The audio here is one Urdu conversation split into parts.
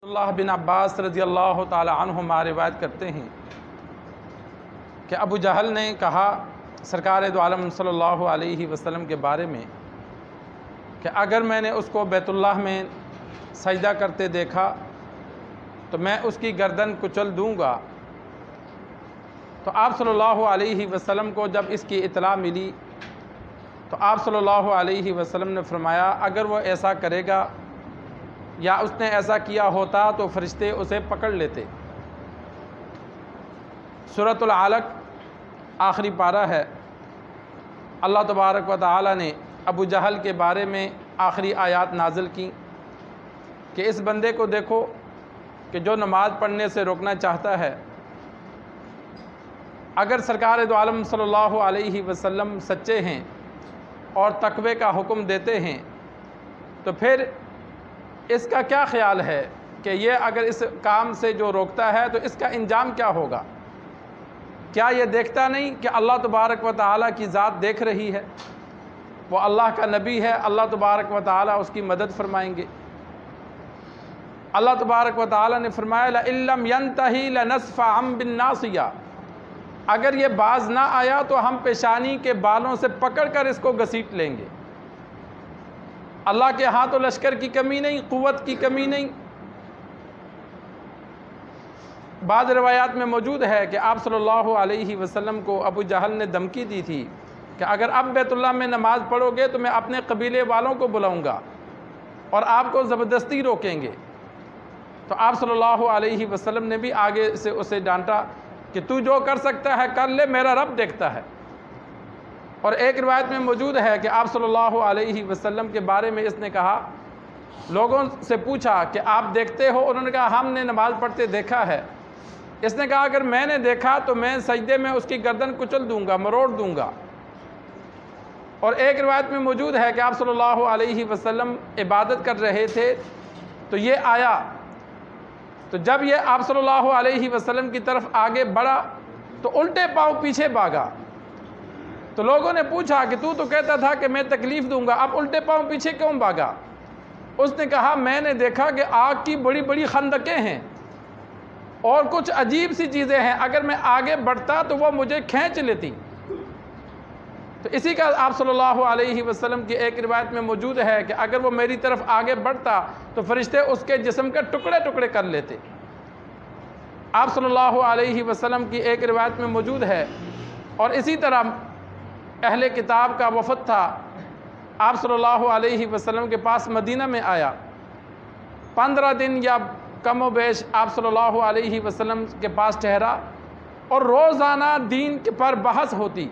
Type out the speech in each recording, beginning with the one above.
اللہ بن عباس رضی اللہ تعالی عنہما روایت کرتے ہیں کہ ابو جہل نے کہا سرکار دو عالم صلی اللہ علیہ وسلم کے بارے میں کہ اگر میں نے اس کو بیت اللہ میں سجدہ کرتے دیکھا تو میں اس کی گردن کچل دوں گا۔ تو آپ صلی اللہ علیہ وسلم کو جب اس کی اطلاع ملی تو آپ صلی اللہ علیہ وسلم نے فرمایا اگر وہ ایسا کرے گا یا اس نے ایسا کیا ہوتا تو فرشتے اسے پکڑ لیتے۔ سورۃ العلق آخری پارہ ہے۔ اللہ تبارک و تعالی نے ابو جہل کے بارے میں آخری آیات نازل کی کہ اس بندے کو دیکھو کہ جو نماز پڑھنے سے روکنا چاہتا ہے، اگر سرکار دو عالم صلی اللہ علیہ وسلم سچے ہیں اور تقوی کا حکم دیتے ہیں تو پھر اس کا کیا خیال ہے کہ یہ اگر اس کام سے جو روکتا ہے تو اس کا انجام کیا ہوگا؟ کیا یہ دیکھتا نہیں کہ اللہ تبارک و تعالیٰ کی ذات دیکھ رہی ہے؟ وہ اللہ کا نبی ہے، اللہ تبارک و تعالیٰ اس کی مدد فرمائیں گے۔ اللہ تبارک و تعالیٰ نے فرمایا لَإِن لَّمْ يَنْتَهِ لَنَسْفَعًا بِالنَّاصِيَةِ، اگر یہ باز نہ آیا تو ہم پیشانی کے بالوں سے پکڑ کر اس کو گھسیٹ لیں گے۔ اللہ کے ہاں تو لشکر کی کمی نہیں، قوت کی کمی نہیں۔ بعض روایات میں موجود ہے کہ آپ صلی اللہ علیہ وسلم کو ابو جہل نے دھمکی دی تھی کہ اگر اب بیت اللہ میں نماز پڑھو گے تو میں اپنے قبیلے والوں کو بلاؤں گا اور آپ کو زبردستی روکیں گے۔ تو آپ صلی اللہ علیہ وسلم نے بھی آگے سے اسے ڈانٹا کہ تو جو کر سکتا ہے کر لے، میرا رب دیکھتا ہے۔ اور ایک روایت میں موجود ہے کہ آپ صلی اللہ علیہ وسلم کے بارے میں اس نے کہا، لوگوں سے پوچھا کہ آپ دیکھتے ہو؟ انہوں نے کہا ہم نے نماز پڑھتے دیکھا ہے۔ اس نے کہا اگر میں نے دیکھا تو میں سجدے میں اس کی گردن کچل دوں گا، مروڑ دوں گا۔ اور ایک روایت میں موجود ہے کہ آپ صلی اللہ علیہ وسلم عبادت کر رہے تھے تو یہ آیا، تو جب یہ آپ صلی اللہ علیہ وسلم کی طرف آگے بڑھا تو الٹے پاؤں پیچھے بھاگا۔ تو لوگوں نے پوچھا کہ تو کہتا تھا کہ میں تکلیف دوں گا، اب الٹے پاؤں پیچھے کیوں بھاگا؟ اس نے کہا میں نے دیکھا کہ آگ کی بڑی بڑی خندقیں ہیں اور کچھ عجیب سی چیزیں ہیں، اگر میں آگے بڑھتا تو وہ مجھے کھینچ لیتی۔ تو اسی کا آپ صلی اللہ علیہ وسلم کی ایک روایت میں موجود ہے کہ اگر وہ میری طرف آگے بڑھتا تو فرشتے اس کے جسم کے ٹکڑے ٹکڑے کر لیتے۔ آپ صلی اللہ علیہ وسلم کی ایک روایت میں موجود ہے۔ اور اسی طرح اہل کتاب کا وفد تھا، آپ صلی اللہ علیہ وسلم کے پاس مدینہ میں آیا، 15 دن یا کم و بیش آپ صلی اللہ علیہ وسلم کے پاس ٹھہرا اور روزانہ دین پر بحث ہوتی۔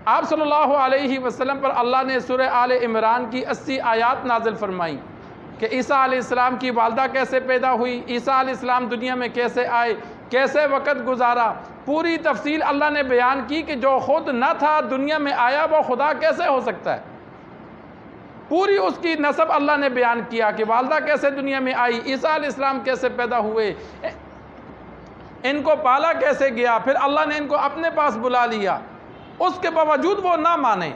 آپ صلی اللہ علیہ وسلم پر اللہ نے سورہ آل عمران کی 80 آیات نازل فرمائیں کہ عیسیٰ علیہ السلام کی والدہ کیسے پیدا ہوئی، عیسیٰ علیہ السلام دنیا میں کیسے آئے، کیسے وقت گزارا، پوری تفصیل اللہ نے بیان کی کہ جو خود نہ تھا دنیا میں آیا وہ خدا کیسے ہو سکتا ہے۔ پوری اس کی نسب اللہ نے بیان کیا کہ والدہ کیسے دنیا میں آئی، عیسیٰ علیہ السلام کیسے پیدا ہوئے، ان کو پالا کیسے گیا، پھر اللہ نے ان کو اپنے پاس بلا لیا، اس کے باوجود وہ نہ مانے۔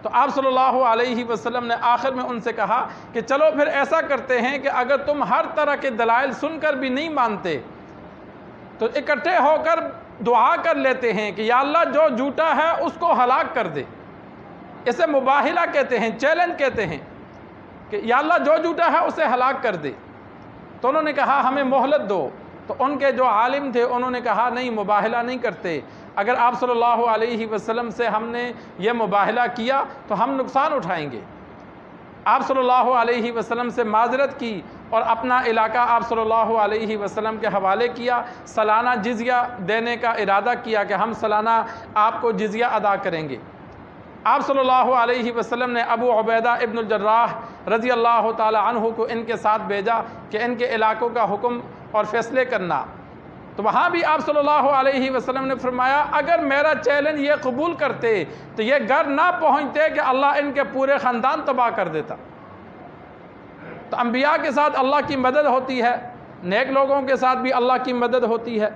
تو آپ صلی اللہ علیہ وسلم نے آخر میں ان سے کہا کہ چلو پھر ایسا کرتے ہیں کہ اگر تم ہر طرح کے دلائل سن کر بھی نہیں مانتے تو اکٹھے ہو کر دعا کر لیتے ہیں کہ یا اللہ جو جھوٹا ہے اس کو ہلاک کر دے۔ اسے مباہلہ کہتے ہیں، چیلنج کہتے ہیں کہ یا اللہ جو جھوٹا ہے اسے ہلاک کر دے۔ تو انہوں نے کہا ہمیں مہلت دو۔ تو ان کے جو عالم تھے انہوں نے کہا نہیں، مباہلہ نہیں کرتے، اگر آپ صلی اللہ علیہ وسلم سے ہم نے یہ مباہلہ کیا تو ہم نقصان اٹھائیں گے۔ آپ صلی اللہ علیہ وسلم سے معذرت کی اور اپنا علاقہ آپ صلی اللہ علیہ وسلم کے حوالے کیا، سالانہ جزیہ دینے کا ارادہ کیا کہ ہم سالانہ آپ کو جزیہ ادا کریں گے۔ آپ صلی اللہ علیہ وسلم نے ابو عبیدہ ابن الجراح رضی اللہ تعالی عنہ کو ان کے ساتھ بھیجا کہ ان کے علاقوں کا حکم اور فیصلے کرنا۔ تو وہاں بھی آپ صلی اللہ علیہ وسلم نے فرمایا اگر میرا چیلنج یہ قبول کرتے تو یہ گھر نہ پہنچتے کہ اللہ ان کے پورے خاندان تباہ کر دیتا۔ تو انبیاء کے ساتھ اللہ کی مدد ہوتی ہے، نیک لوگوں کے ساتھ بھی اللہ کی مدد ہوتی ہے۔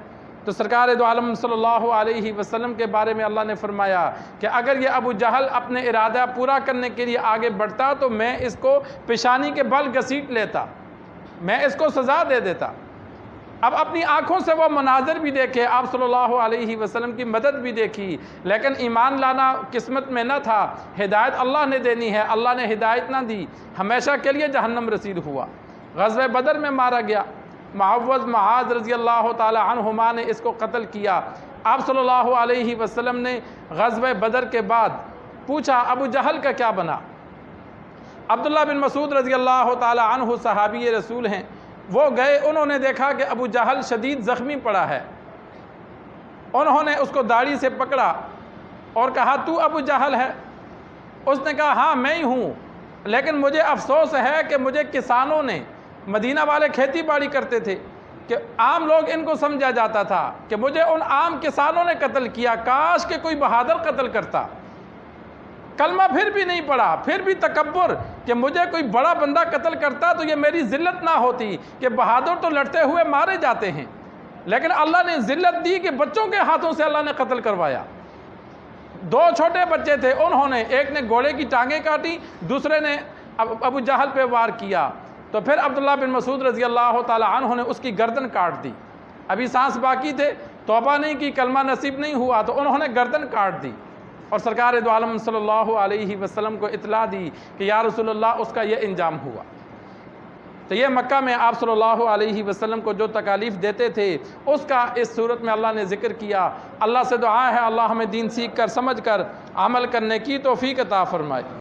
تو سرکار دو عالم صلی اللہ علیہ وسلم کے بارے میں اللہ نے فرمایا کہ اگر یہ ابو جہل اپنے ارادہ پورا کرنے کے لیے آگے بڑھتا تو میں اس کو پیشانی کے بل گھسیٹ لیتا۔ میں اس کو سزا دے دیتا۔ اب اپنی آنکھوں سے وہ مناظر بھی دیکھے، آپ صلی اللہ علیہ وسلم کی مدد بھی دیکھی، لیکن ایمان لانا قسمت میں نہ تھا، ہدایت اللہ نے دینی ہے، اللہ نے ہدایت نہ دی، ہمیشہ کے لیے جہنم رسید ہوا۔ غزوہ بدر میں مارا گیا، معوذ معاذ رضی اللہ تعالی عنہما نے اس کو قتل کیا۔ آپ صلی اللہ علیہ وسلم نے غزوہ بدر کے بعد پوچھا ابو جہل کا کیا بنا؟ عبداللہ بن مسعود رضی اللہ تعالی عنہ صحابی رسول ہیں، وہ گئے، انہوں نے دیکھا کہ ابو جہل شدید زخمی پڑا ہے، انہوں نے اس کو داڑھی سے پکڑا اور کہا تو ابو جہل ہے؟ اس نے کہا ہاں میں ہی ہوں، لیکن مجھے افسوس ہے کہ مجھے کسانوں نے، مدینہ والے کھیتی باڑی کرتے تھے، کہ عام لوگ ان کو سمجھا جاتا تھا کہ مجھے ان عام کسانوں نے قتل کیا، کاش کہ کوئی بہادر قتل کرتا۔ کلمہ پھر بھی نہیں پڑھا، پھر بھی تکبر کہ مجھے کوئی بڑا بندہ قتل کرتا تو یہ میری ذلت نہ ہوتی، کہ بہادر تو لڑتے ہوئے مارے جاتے ہیں، لیکن اللہ نے ذلت دی کہ بچوں کے ہاتھوں سے اللہ نے قتل کروایا۔ دو چھوٹے بچے تھے، انہوں نے، ایک نے گھوڑے کی ٹانگیں کاٹی، دوسرے نے ابو جہل پہ وار کیا، تو پھر عبداللہ بن مسعود رضی اللہ تعالی عنہ نے اس کی گردن کاٹ دی۔ ابھی سانس باقی تھے، توبہ نہیں کی، کلمہ نصیب نہیں ہوا، تو انہوں نے گردن کاٹ دی اور سرکار دو عالم صلی اللہ علیہ وسلم کو اطلاع دی کہ یا رسول اللہ اس کا یہ انجام ہوا۔ تو یہ مکہ میں آپ صلی اللہ علیہ وسلم کو جو تکالیف دیتے تھے اس کا اس صورت میں اللہ نے ذکر کیا۔ اللہ سے دعا ہے اللہ ہمیں دین سیکھ کر، سمجھ کر عمل کرنے کی توفیق عطا فرمائے۔